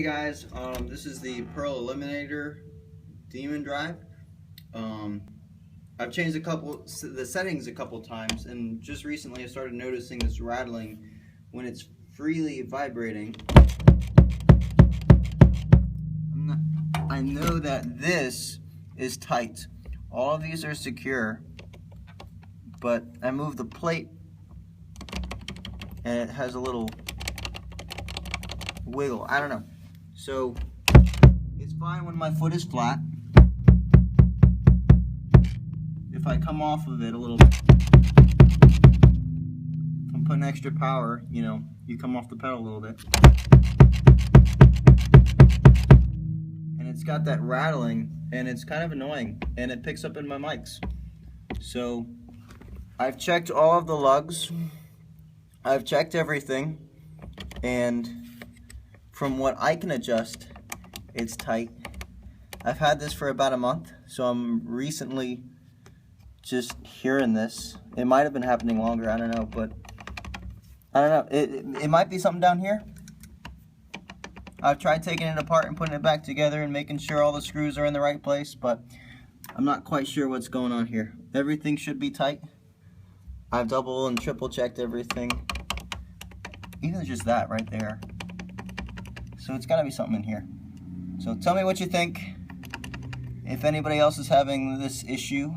guys, this is the Pearl Eliminator Demon Drive. I've changed the settings a couple times, and just recently I started noticing this rattling when it's freely vibrating. I know that this is tight. All of these are secure, but I moved the plate and it has a little wiggle. I don't know. So it's fine when my foot is flat. If I come off of it a little, if I'm putting extra power, you come off the pedal a little bit. And it's got that rattling, and it's kind of annoying, and it picks up in my mics. So I've checked all of the lugs. I've checked everything, and from what I can adjust, it's tight. I've had this for about a month, so I'm recently just hearing this. It might have been happening longer, I don't know, but I don't know. It might be something down here. I've tried taking it apart and putting it back together and making sure all the screws are in the right place, but I'm not quite sure what's going on here. Everything should be tight. I've double and triple checked everything. Even just that right there. So it's got to be something in here. So tell me what you think. If anybody else is having this issue,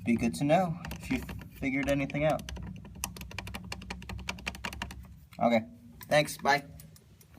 be good to know if you figured anything out. Okay, thanks, bye.